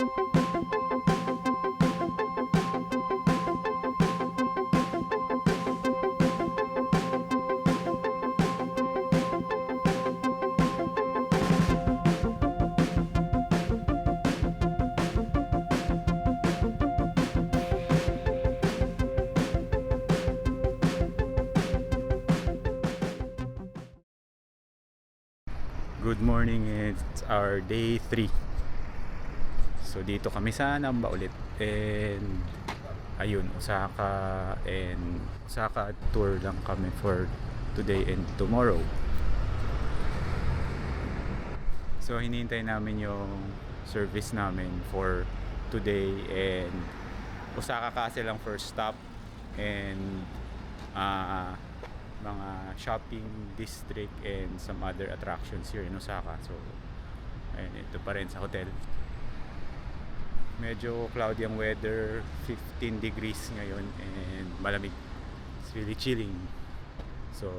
Good morning, it's our day 3. So dito kami sa Namba ulit. And ayun, Osaka tour lang kami for today and tomorrow. So hinihintay namin yung service namin for today, and Osaka Castle lang first stop, and mga shopping district and some other attractions here in Osaka. So ayun, ito pa rin sa hotel. Medyo cloudy ang weather, 15 degrees ngayon and malamig. It's really chilling. So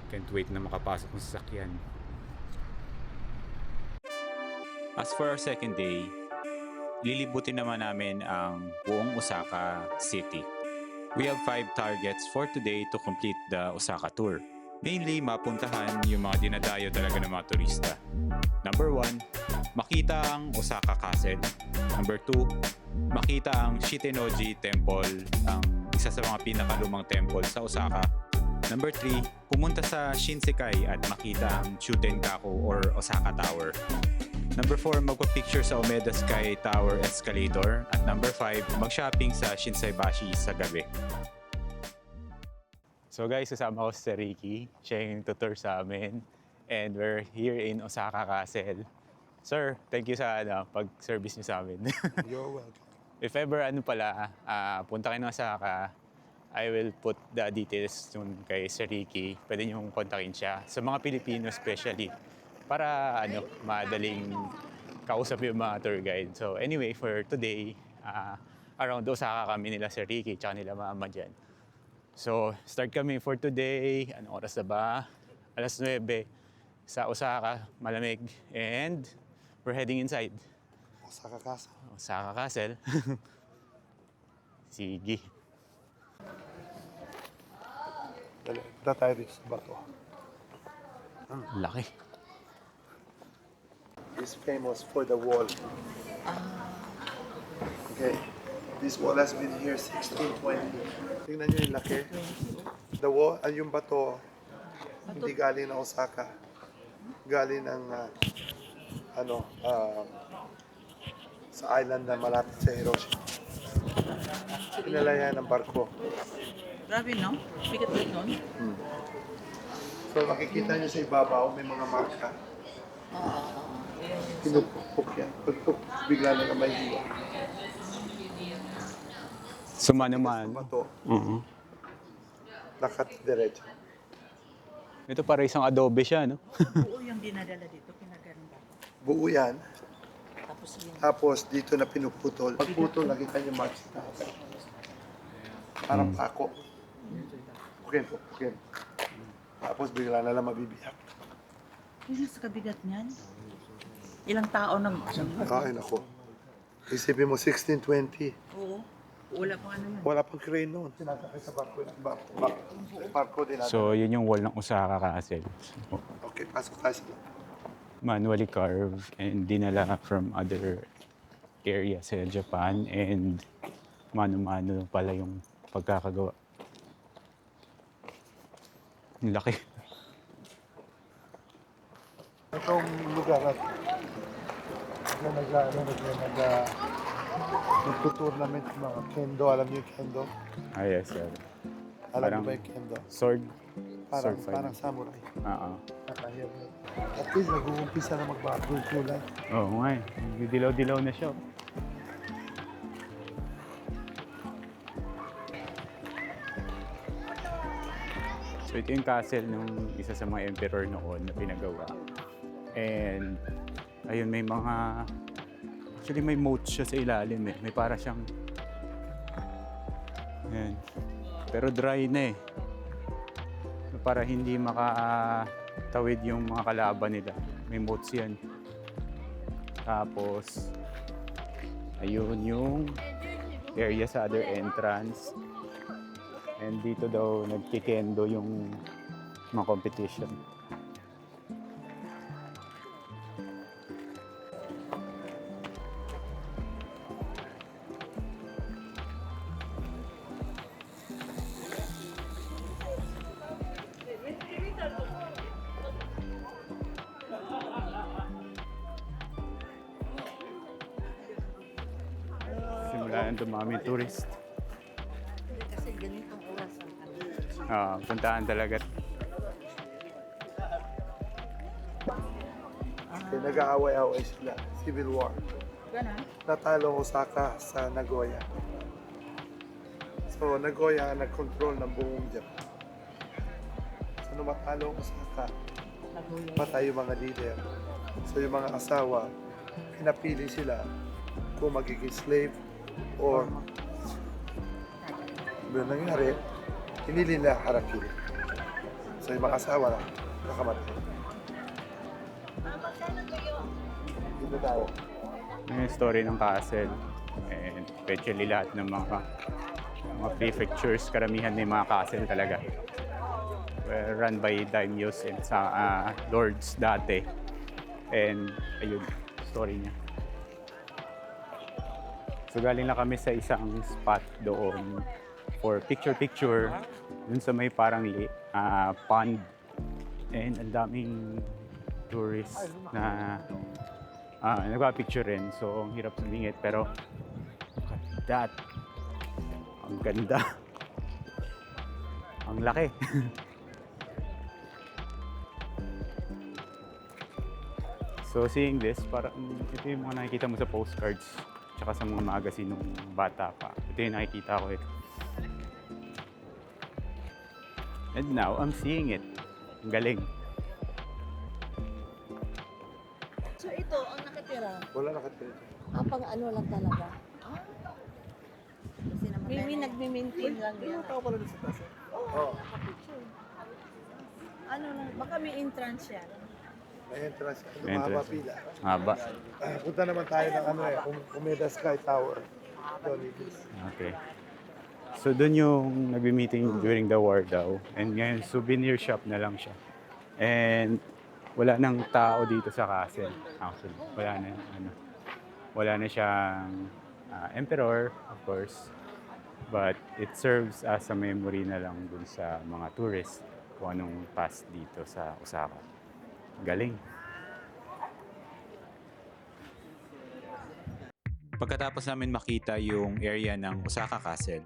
can't wait na makapasok ng sasakyan. As for our second day, lilibutin naman namin ang buong Osaka City. We have 5 targets for today to complete the Osaka tour. Mainly, mapuntahan yung mga dinadayo talaga ng mga turista. Number 1, makita ang Osaka Castle. Number 2, makita ang Shitennoji Temple, ang isa sa mga pinakalumang temple sa Osaka. Number 3, pumunta sa Shinsekai at makita ang Chutenkaku or Osaka Tower. Number 4, magpa-picture sa Umeda Sky Tower Escalator. At number 5, mag-shopping sa Shinsaibashi sa gabi. So guys, kasama ko si Ricky. Siya yung tutor sa amin. And we're here in Osaka Castle. Sir, thank you sa pag-service niyo sa amin. You're welcome. If ever punta kayo ng Osaka, I will put the details soon kay Sir Ricky. Pwede niyong kontakin siya. Sa mga Pilipino especially, para madaling kausap yung mga tour guide. So anyway, for today, around Osaka kami nila Sir Ricky tsaka nila mama dyan. So start kami for today. Anong oras na ba? Alas 9 sa Osaka, malamig, and we're heading inside Osaka Castle. Osaka Castle. Sige. Dali, punta tayo dito sa bato. Laki. It's famous for the wall. Okay. This wall has been here 1620. Tingnan nyo yung laki. The wall, yung bato, hindi galing ng Osaka. Galing ng, sa island na malapit sa Hiroshima. Pinalayan ng barko. Grabe, no? Bigat din nun. So makikita nyo sa ibabaw, may mga marka. Pinupukpuk yan. Pagpuk, bigla na may hiwa. Suma naman. Bato. Lakat diretso. Ito para isang adobe siya, no? Oo, yung dinadala dito, pinagaling ba? Buo yan. Tapos yung... Tapos dito na pinuputol. Pagputol, nakita nyo marks na. Parang pako. Pukin. Tapos bigla na lang mabibiyak. Yung sa kabigat niyan? Ilang tao nang... Ay, nako. Isipin mo, 1620. Oo. Wala pang ano yun. Wala pang crane noon. Sinasakay sa barko din natin. So, yun yung wall ng Osaka Castle. Okay, pasok tayo sa Manually carved and dinala from other areas sa Japan, and mano-mano pala yung pagkakagawa. Ang laki. itong lugar at nagtutournament mga kendo. Alam niyo yung kendo? Ah, yes, sir. Alam Parang niyo ba yung kendo? Sword. Parang, Sword fight. parang samurai. Oo. Nakahiyap na. At least nag-uumpisa na magbago yung kulay. Oo nga eh. Dilaw-dilaw na siya. So ito yung castle ng isa sa mga emperor noon na pinagawa. And ayun, may mga... Actually may moat siya sa ilalim eh. May para siyang... Ayan. Pero dry na eh. Para hindi makatawid yung mga kalaban nila. May moats yan. Tapos Ayun yung area sa other entrance. And dito daw nagkikendo yung mga competition. Simula nang dumami tourist. Kasi ganitong oras ang kami. Puntahan talaga. Okay, nag-aaway-away sila. Civil War. Ganun? Natalo ang Osaka sa Nagoya. So, Nagoya ang nag-control ng buong Japan. So, nung matalo ang Osaka, Naguya. patay yung mga leader. So, yung mga asawa, pinapili sila kung magiging slave or ano nangyari, pinili nila harakiri. So, yung mga asawa na nakamatay. Dito tayo. Yung story ng castle. And especially lahat ng mga prefectures, karamihan ng mga castle talaga. Were run by daimyos and sa lords dati. And ayun, story niya. So galing lang kami sa isang spot doon for picture-picture dun sa may parang pond. And ang daming tourists na nagpa-picture rin. So ang hirap sumingit pero look at that. Ang ganda. Ang laki. So seeing this, parang ito yung mga nakikita mo sa postcards tsaka sa mga magazine nung bata pa. Ito yung nakikita ko ito. And now, I'm seeing it. Ang galing. So ito, ang nakatira, Wala nakatira. pang ano lang talaga. Kasi naman May nagme-maintain lang yan. Tao pala sa taas. Oo. Ano lang, baka may entrance yan. May entrance. May Mahaba entrance. pila. Haba. Punta naman tayo ng Umeda Sky Tower. Doon, Ibis. Okay. So doon yung nagbi-meeting during the war daw. And ngayon, souvenir shop na lang siya. And wala nang tao dito sa castle. Actually, wala na siyang emperor, of course. But it serves as a memory na lang dun sa mga tourists kung anong past dito sa Osaka. Galing. Pagkatapos namin makita yung area ng Osaka Castle,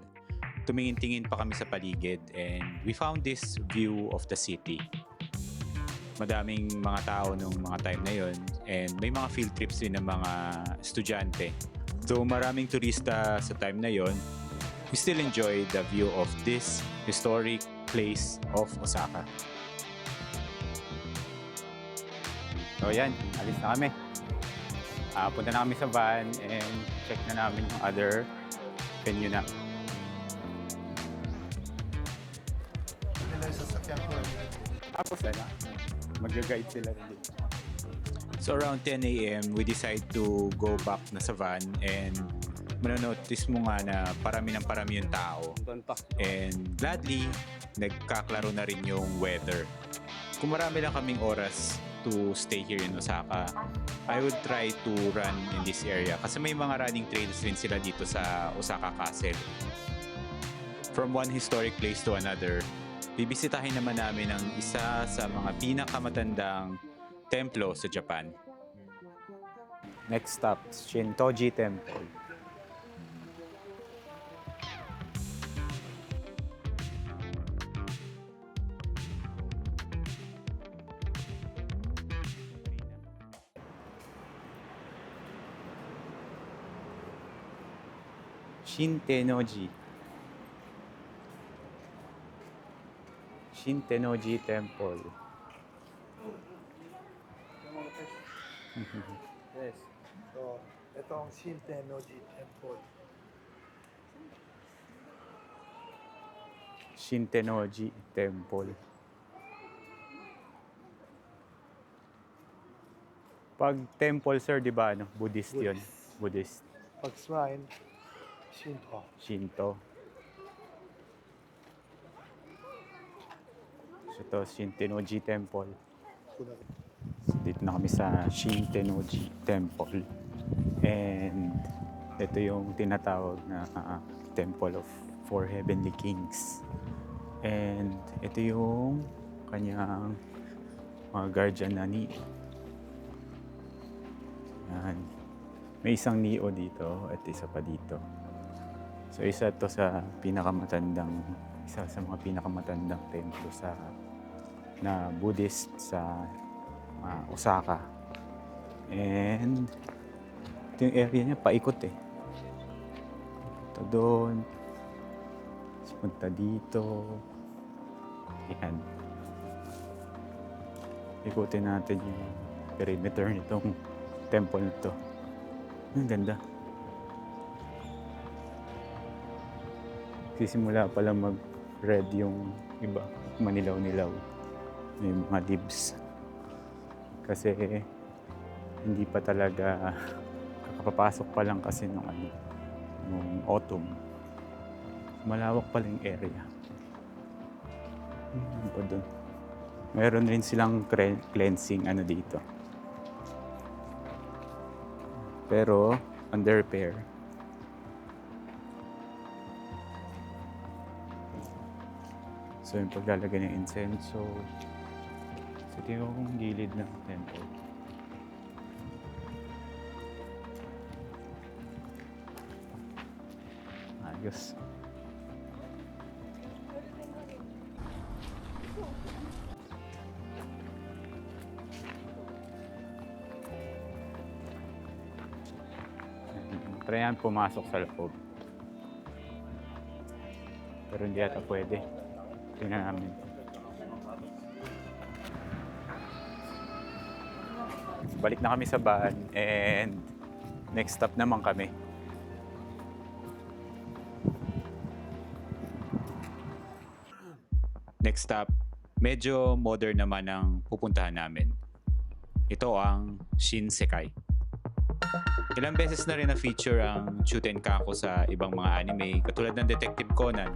tumingin-tingin pa kami sa paligid and we found this view of the city. Madaming mga tao nung mga time na yon and may mga field trips din ng mga estudyante. Though maraming turista sa time na yon, we still enjoy the view of this historic place of Osaka. So yan, alis na kami. Punta na kami sa van and check na namin yung other venue na. Nila yung sasakyan ko. Tapos na, mag-guide sila rin dito. So around 10 a.m., we decide to go back na sa van and manonotice mo nga na parami ng parami yung tao. And gladly, nagkaklaro na rin yung weather. Kung marami lang kaming oras to stay here in Osaka, I would try to run in this area kasi may mga running trails rin sila dito sa Osaka Castle. From one historic place to another, bibisitahin naman namin ang isa sa mga pinakamatandang templo sa Japan. Next stop, Shintoji Temple. Shintenoji. Shintenoji Temple. Yes. So, ito ang Shintenoji Temple. Shintenoji Temple. Pag temple, sir, di ba, ano? Buddhist yun. Buddhist. Pag shrine, Shinto. Shinto. So ito, Shintenoji Temple. So, dito na kami sa Shintenoji Temple. And ito yung tinatawag na Temple of Four Heavenly Kings. And ito yung kanyang mga guardian na Neo. Yan. May isang Neo dito at isa pa dito. So isa to sa isa sa mga pinakamatandang templo na Buddhist sa Osaka. And ito yung area niya, paikot eh. Ito doon. Punta dito. Yan. Ikutin natin yung perimeter nitong temple na to. Ang ganda. Sisimula pala mag-red yung iba. Manilaw-nilaw. Yung mga leaves. Kasi hindi pa talaga kakapapasok pa lang kasi nung autumn. Malawak pala yung area. Ano pa doon? Meron rin silang cleansing dito. Pero under repair. So yung paglalagay ng insenso. So ito yung gilid ng temple. Ayos. Tryan pumasok sa loob. Pero hindi ata pwede. Tingnan namin. Balik na kami sa van and next stop naman kami. Next stop, medyo modern naman ang pupuntahan namin. Ito ang Shinsekai. Ilang beses na rin na-feature ang Chutenkaku sa ibang mga anime katulad ng Detective Conan.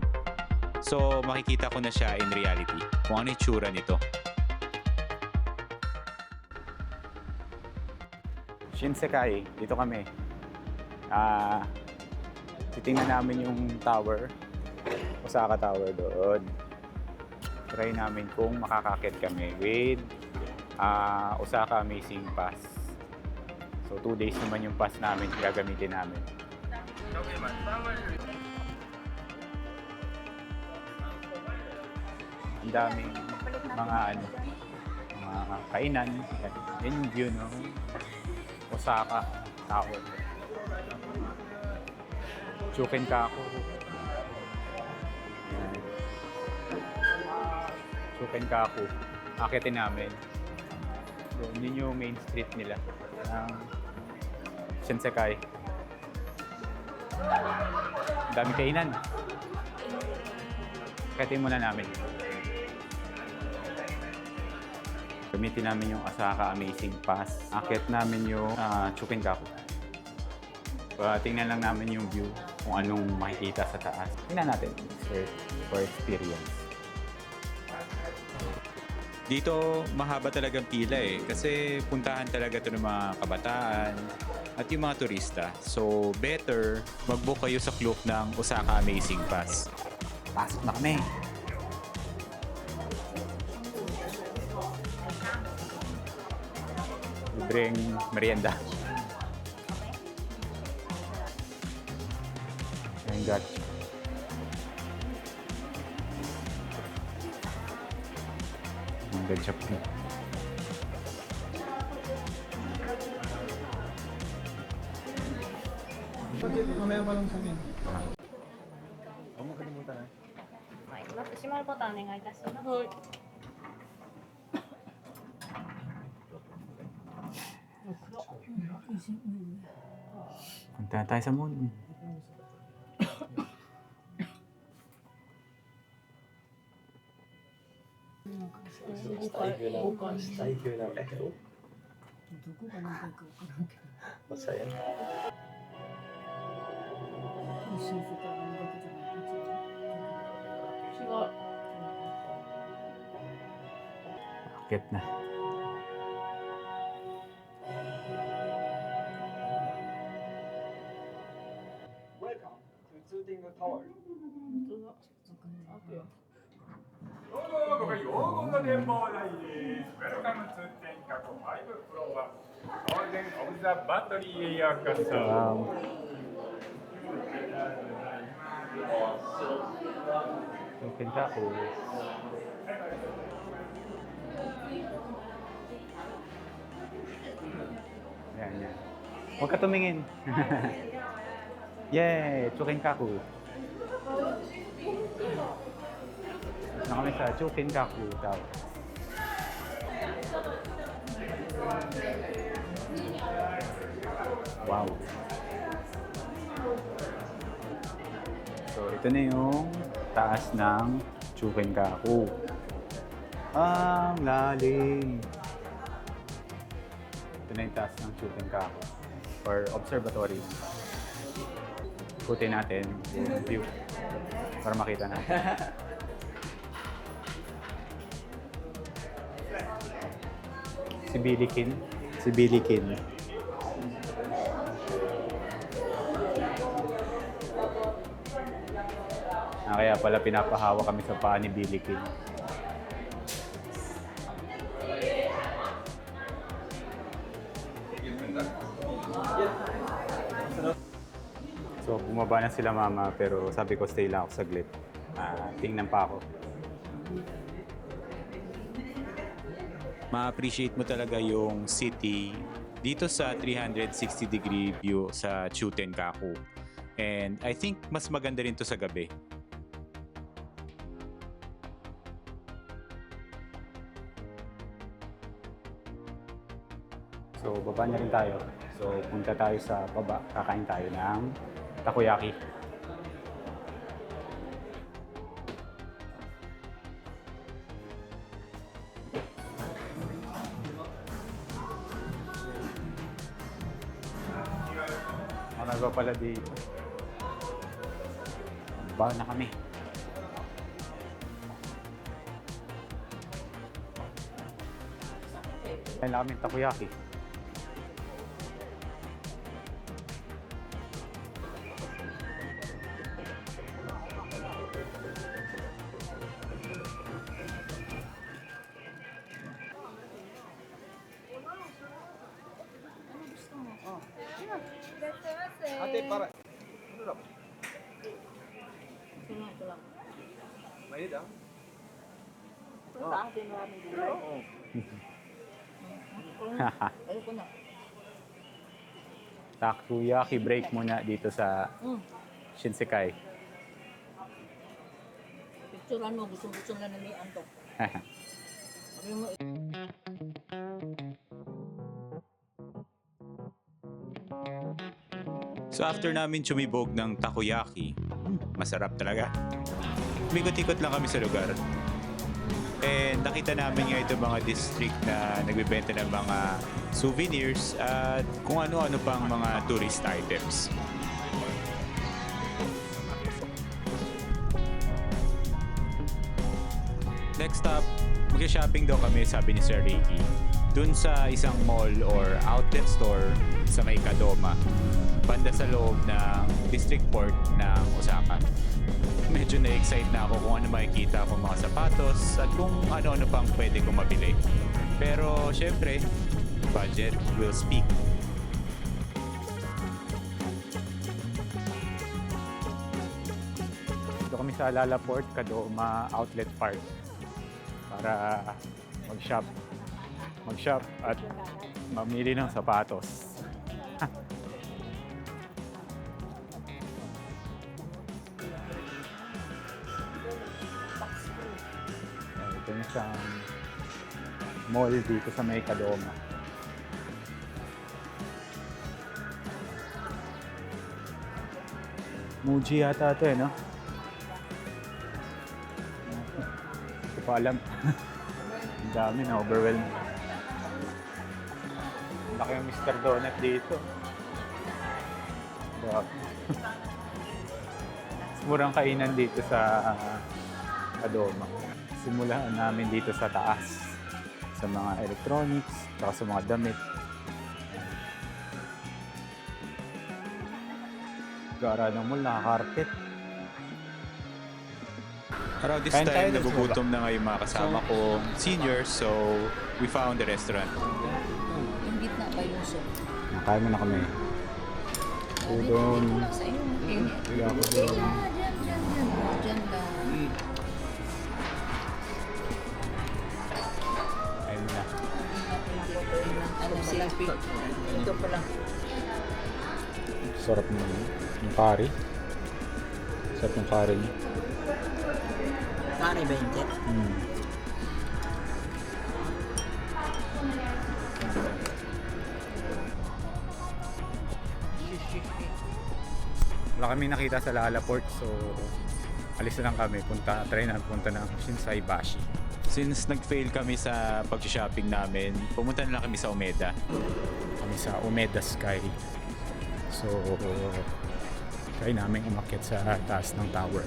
So makikita ko na siya in reality kung ano yung tsura nito. Shinsekai, dito kami. Titingnan namin yung tower. Osaka Tower doon. Try namin kung makakakit kami with Osaka Amazing Pass. So 2 days naman yung pass namin, gagamitin namin. Ang daming mga mga kainan. Yan yung view ng Osaka Tower. Chukenkaku. Yan. Chukenkaku. Akitin namin. So, yun yung main street nila. Shinsekai. Ang daming kainan. Akitin muna namin. Gamitin namin yung Osaka Amazing Pass. Akit namin yung Chukenkaku. Tingnan lang namin yung view kung anong makikita sa taas. Tingnan natin for experience. Dito, mahaba talagang pila kasi puntahan talaga ito ng mga kabataan at yung mga turista. So, better mag-book kayo sa Klook ng Osaka Amazing Pass. Pasok na kami! Libreng merienda. Ang got. Ang gadget po. Mamaya pa lang sa amin. はい、ロック閉まるボタンお願いいたします。 Punta na tayo sa moon. Steiger ng echo. Masaya. Akit na. Welcome to Tsuting Tower. どうぞここ黄金の展望台です。Welcome to 天下5フロア。Garden of the Battery へようこそ。 Open ka ako. Yan, yan. Huwag ka tumingin. Yay! Chukinkaku. Na kami sa Chukinkaku Tower. Wow. So, ito na yung taas ng Chukinkaku. Ang lalim. Ito na yung taas ng Chukinkaku or observatory. Ikutin natin yung view para makita natin. Si Bilikin. Si Bilikin. Kaya pala pinapahawa kami sa paa ni Bilikin. So, bumaba na sila mama pero sabi ko stay lang ako saglit. Tingnan pa ako. Ma-appreciate mo talaga yung city dito sa 360-degree view sa Chutenkaku. And I think mas maganda rin to sa gabi. So, baba na rin tayo. So, punta tayo sa baba. Kakain tayo ng takoyaki. Marami pala dito. Baba na kami. Kain na kami takoyaki. Ate, para. Ano lang? Ito lang. Mainit ah. Pero sa atin maraming dito. Oo. Ayoko na. Takoyaki break muna dito sa Shinsekai. Picturean mo, gusto na ni Anto. Sabi mo, So after namin tsumibog ng takoyaki, masarap talaga. Umikot-ikot lang kami sa lugar. And nakita namin nga ito mga district na nagbibenta ng mga souvenirs at kung ano-ano pang mga tourist items. Next stop, mag-shopping daw kami, sabi ni Sir Ricky, dun sa isang mall or outlet store sa may Kadoma, banda sa loob ng district port ng Osaka. Medyo na-excite na ako kung ano makikita ko mga sapatos at kung ano-ano pang pwede kong mabili. Pero syempre, budget will speak. Dito kami sa Lalaport, Kadoma Outlet Park para mag-shop at mamili ng sapatos. Ito yung isang mall dito sa may Kadoma. Muji yata ito no? Hindi ko pa alam. Ang dami na overwhelmed. Laki yung Mr. Donut dito. Grabe. murang kainan dito sa Kadoma. Simulan namin dito sa taas. Sa mga electronics, saka sa mga damit. Gara ng mall, naka-carpet. Around this Kain tayo time, dun sa nagugutom na nga yung mga kasama kong seniors, so we found the restaurant. Yung gitna ba yung soup? Nakain mo na kami. Doon. Sa inyo. Wala ako doon. Diyan lang. Ayun na. Ano sila? Ito pala. Sarap naman yung curry. Sarap yung curry niya. Pare 20. Wala kami nakita sa Lalaport, so alis na lang kami. Try na punta ng Shinsaibashi. Since nag-fail kami sa pag-shopping namin, pumunta na lang kami sa Umeda. Kami sa Umeda Sky. So, try namin umakyat sa taas ng tower.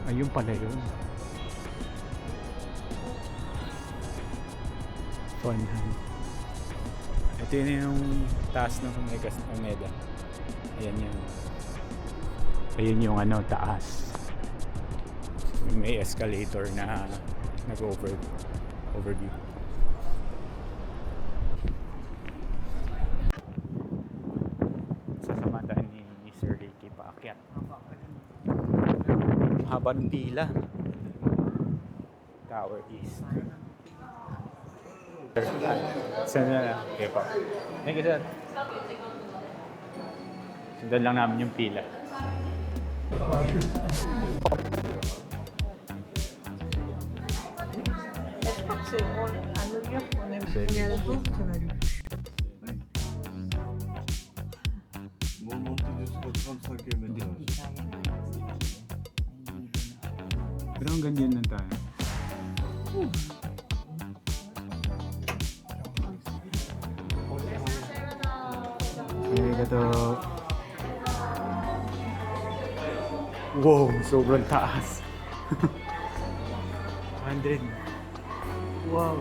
Ayun pala yun. Fun. Ito yun yung taas ng Umeda. Ayan yun. Ayun yung ano, taas. May escalator na nag-overview. Sasamatan ni Sir Ricky paakyat. Haba ng pila. Tower East. Saan na? Okay pa. Thank you, sir. Sundan lang namin yung pila. Pero hanggang dyan lang tayo. Ito. Wow, sobrang taas. 100. Wow.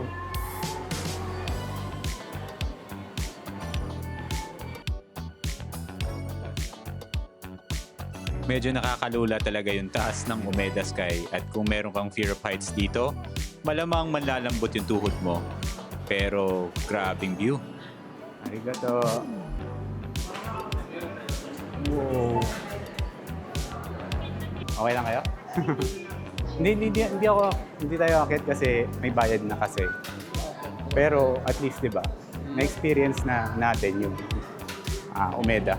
Medyo nakakalula talaga yung taas ng Umeda Sky at kung meron kang fear of heights dito, malamang manlalambot yung tuhod mo. Pero grabing view. Arigato. Wow. Okay lang kayo? hindi tayo akit kasi may bayad na kasi. Pero at least 'di ba? Na-experience na natin yung Umeda.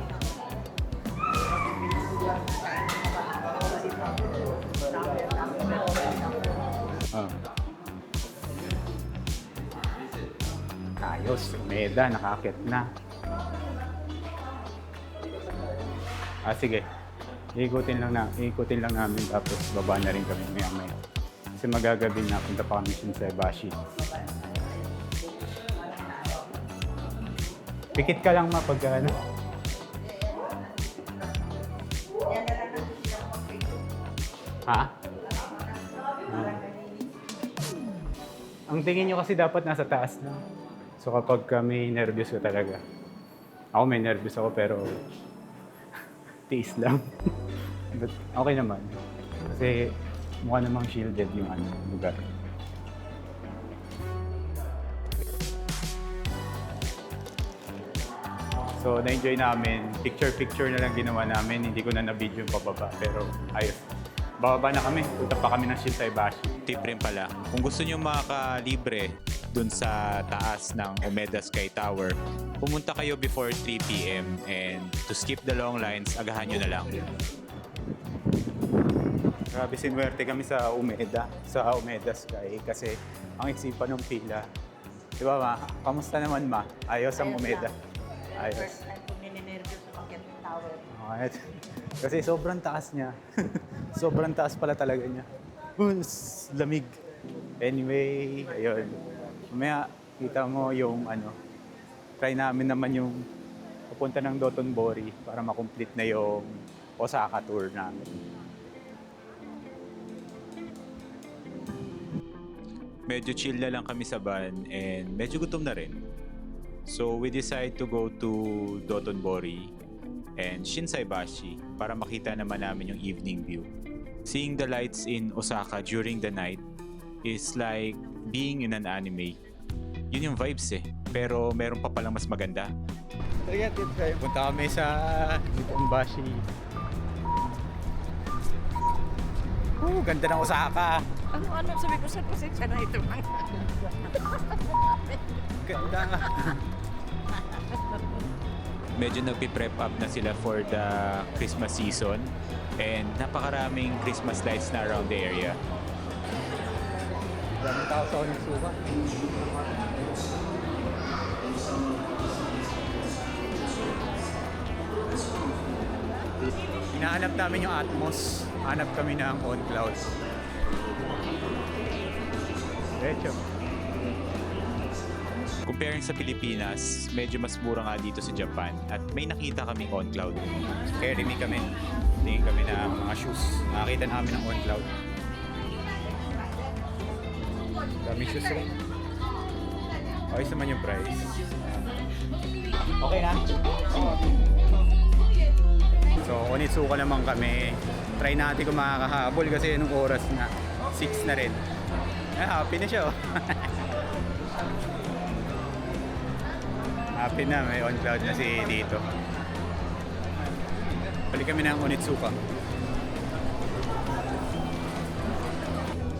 Ayos, Umeda, nakakit na. Sige. Iikutin lang namin tapos baba na rin kami maya-maya. Kasi magagabi na punta pa kami sa Shinsaibashi. Pikit ka lang pag ano. Ha? Ang tingin nyo kasi dapat nasa taas na. So kapag may nervous ka talaga. Ako may nervous ako pero tiis lang. But okay naman. Kasi mukha namang shielded yung lugar. So na-enjoy namin. Picture-picture na lang ginawa namin. Hindi ko na na-video yung pababa. Pero ayos. Bababa na kami. Punta pa kami ng Shinsaibashi. Tip rin pala, kung gusto nyo makalibre dun sa taas ng Umeda Sky Tower, pumunta kayo before 3 p.m. and to skip the long lines, agahan nyo na lang. Grabe, sinuwerte kami sa Umeda Sky kasi ang iksipan ng pila. Di ba ma? Kamusta naman ma? Ayos ang Umeda. Ayos. First time ko nininervous sa Paket Tower. Okay. Kasi sobrang taas niya. Sobrang taas pala talaga niya. Lamig. Anyway, ayun. Mamaya Kita mo yung try namin naman yung pupunta ng Dotonbori para makomplete na yung Osaka tour namin. Medyo chill na lang kami sa van and medyo gutom na rin. So we decide to go to Dotonbori and Shinsaibashi para makita naman namin yung evening view. Seeing the lights in Osaka during the night is like being in an anime. Yun yung vibes eh. Pero meron pa palang mas maganda. Punta kami sa Dotonbashi. Ganda ng Osaka. Ano, sabi ko sa pasensya na ito. Ganda. Medyo nagpi-prep up na sila for the Christmas season and napakaraming Christmas lights na around the area. Daming tao sa Onitsuka. Hinahanap namin yung Atmos. Hanap kami ng On Cloud. Diretso. Comparing sa Pilipinas, medyo mas mura nga dito sa Japan at may nakita kaming on cloud. Carry me kami. Tingin kami ng mga shoes. Nakakita namin ng On Cloud. Daming shoes rin. Ayos naman yung price. Okay na? So, Onitsuka naman kami. Try natin kung makakahabol kasi nung oras na 6 na rin. Happy na siya. Happy na, may on cloud na si dito. Balik kami ng Onitsuka.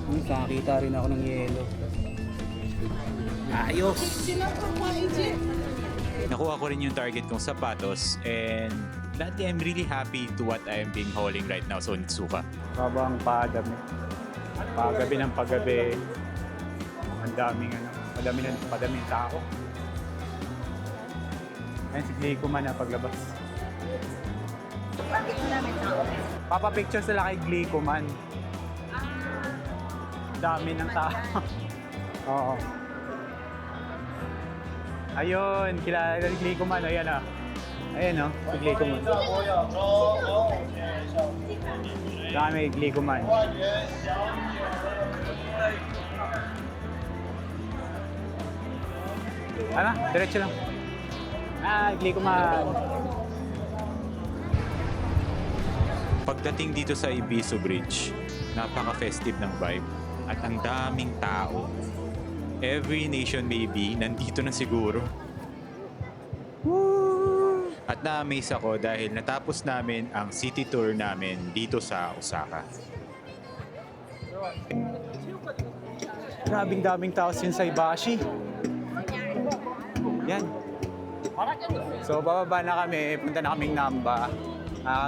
Nakakita rin ako ng yelo. Ayos! Nakuha ko rin yung target kong sapatos and lately I'm really happy to what I'm being hauling right now sa Onitsuka. Habang padami. Pagabi ng paggabi. Ang daming padaming tao. Ayan si Glico man na paglabas. Bakit namin tao? Papapicture sila kay Glico man. Dami ng tao. Oo. Ayun, kilala ni Glico man. Ayan ah. Ayan oh, si Glico man. Dami Glico man. Ano? Diretso lang. Glico man. Pagdating dito sa Ibisu Bridge, napaka-festive ng vibe at ang daming tao. Every nation maybe, nandito na siguro. At na-amaze ako dahil natapos namin ang city tour namin dito sa Osaka. Grabing daming tao sa Shinsaibashi. Yan. So bababa na kami, punta na kaming Namba.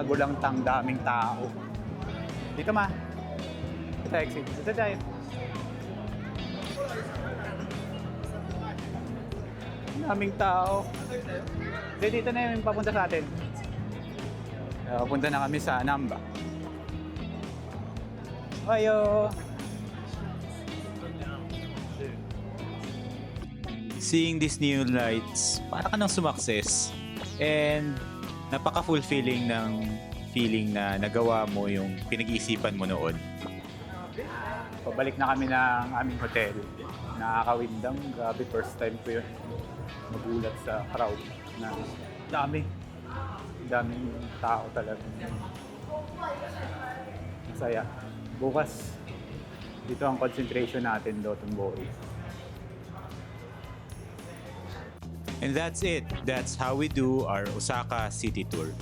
Gulang tang daming tao. Dito ma. Ito exit. Ito tayo. Daming tao. Dito na yung papunta sa atin. Punta na kami sa Namba. Ayo. Seeing these neon lights, para ka nang sumakses. And napaka-fulfilling ng feeling na nagawa mo yung pinag-iisipan mo noon. Pabalik na kami ng aming hotel. Nakakawindang. Grabe, first time ko yun. Magulat sa crowd na daming tao talaga. Masaya. Bukas, dito ang concentration natin, Dotonbori. And that's it. That's how we do our Osaka city tour.